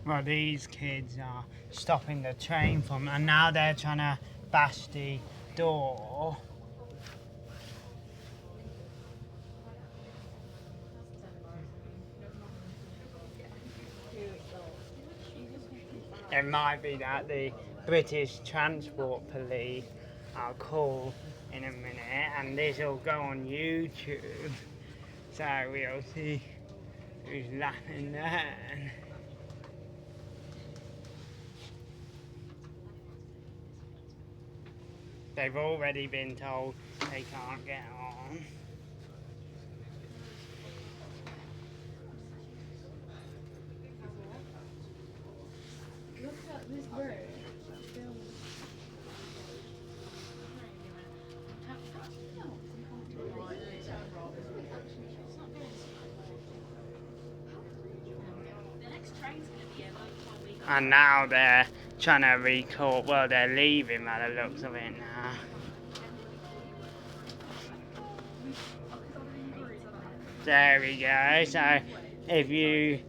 Well, these kids are stopping the train from, and now they're trying to bash the door. It might be that the British Transport Police are called in a minute, and this will go on YouTube, so we'll see who's laughing then. They've already been told they can't get on. Look at this bird. And now they're trying to record, well, they're leaving by the looks of it now. There we go, so if you